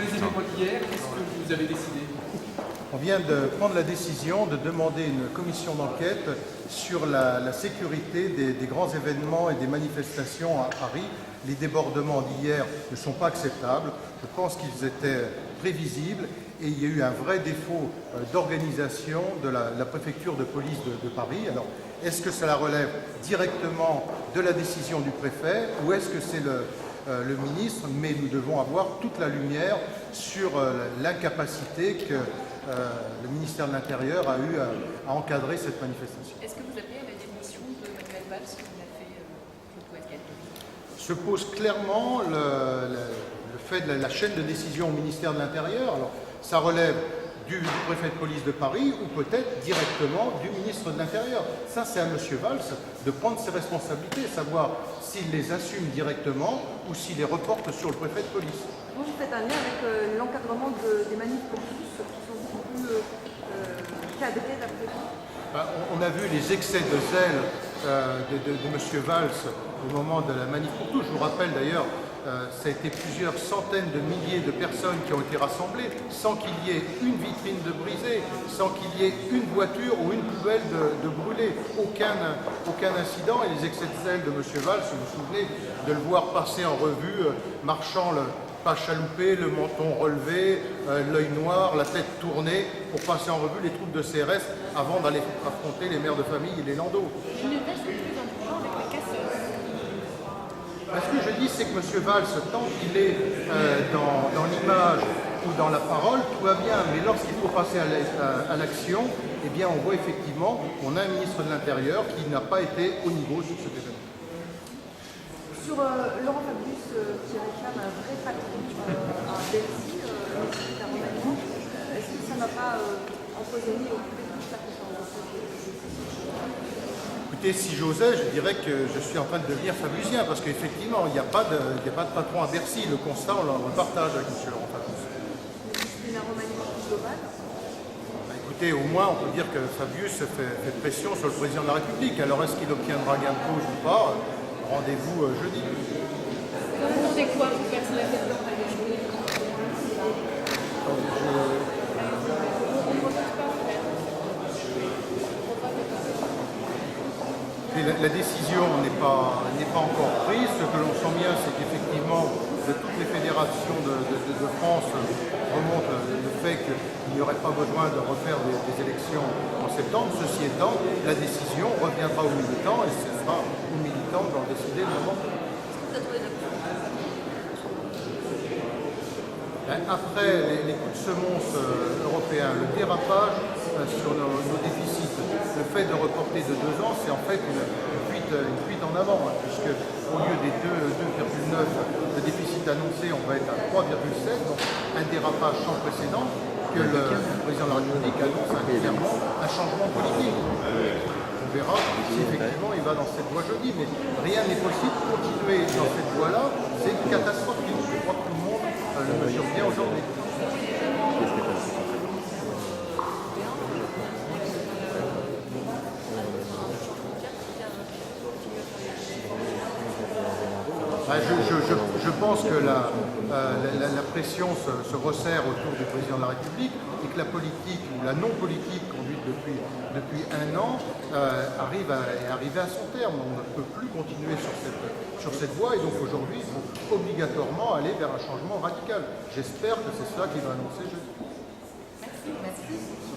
les événements d'hier, qu'est-ce que vous avez décidé? On vient de prendre la décision de demander une commission d'enquête sur la sécurité des grands événements et des manifestations à Paris. Les débordements d'hier ne sont pas acceptables. Je pense qu'ils étaient prévisibles et il y a eu un vrai défaut d'organisation de la préfecture de police de Paris. Alors, est-ce que cela relève directement de la décision du préfet ou est-ce que c'est le ministre? Mais nous devons avoir toute la lumière sur l'incapacité que le ministère de l'Intérieur a eu à encadrer cette manifestation. Est-ce que vous appelez à la démission de Manuel Valls, comme l'a fait Claude Poiscaille? Se pose clairement le fait de la chaîne de décision au ministère de l'Intérieur. Alors, ça relève du préfet de police de Paris ou peut-être directement du ministre de l'Intérieur. Ça, c'est à M. Valls de prendre ses responsabilités, savoir s'il les assume directement ou s'il les reporte sur le préfet de police. Vous faites un lien avec l'encadrement des manifs pour tous, qui sont beaucoup plus cadrés d'après vous? On a vu les excès de zèle de M. Valls au moment de la manif pour tous. Je vous rappelle d'ailleurs, ça a été plusieurs centaines de milliers de personnes qui ont été rassemblées sans qu'il y ait une vitrine de brisée, sans qu'il y ait une voiture ou une poubelle de brûlée. Aucun incident. Et les excès de zèle de M. Valls, vous vous souvenez de le voir passer en revue, marchant le pas chaloupé, le menton relevé, l'œil noir, la tête tournée, pour passer en revue les troupes de CRS avant d'aller affronter les mères de famille et les landaux. Je ne vais plus dans le plan avec les casseurs. Ce que je dis, c'est que M. Valls, tant qu'il est dans l'image ou dans la parole, tout va bien. Mais lorsqu'il faut passer à l'action, eh bien, on voit effectivement qu'on a un ministre de l'Intérieur qui n'a pas été au niveau sur cet événement. Sur Laurent Fabius qui réclame un vrai patron à Bercy, est-ce que ça n'a pas empoisonné au plus de la conférence? Écoutez, si j'osais, je dirais que je suis en train de devenir fabiusien, parce qu'effectivement, il n'y a pas de patron à Bercy. Le constat, on le partage avec M. Laurent Fabius. Une aromanie globale? Écoutez, au moins, on peut dire que Fabius fait pression sur le président de la République. Alors, est-ce qu'il obtiendra gain de cause ou pas? Rendez-vous jeudi. Vous demandez quoi pour percer la tête blanche avec les La décision n'est pas encore prise. Ce que l'on sent bien, c'est qu'effectivement, de toutes les fédérations de France remonte le fait qu'il n'y aurait pas besoin de refaire des élections en septembre. Ceci étant, la décision reviendra aux militants et ce sera aux militants d'en décider le moment. Après les coups de semonce européens, le dérapage sur nos déficits, le fait de reporter de 2 ans, c'est en fait une fuite en avant, puisque au lieu des 2,9 de déficit annoncé, on va être à 3,7, donc un dérapage sans précédent que le président de la République annonce clairement un changement politique. On verra si effectivement il va dans cette voie jeudi, mais rien n'est possible. Continuer dans cette voie-là, c'est catastrophique. Je crois que tout le monde le mesure bien aujourd'hui. Je pense que la pression se resserre autour du président de la République et que la politique ou la non-politique conduite depuis 1 an arrive à son terme. On ne peut plus continuer sur cette voie et donc aujourd'hui, il faut obligatoirement aller vers un changement radical. J'espère que c'est cela qu'il va annoncer jeudi. Merci.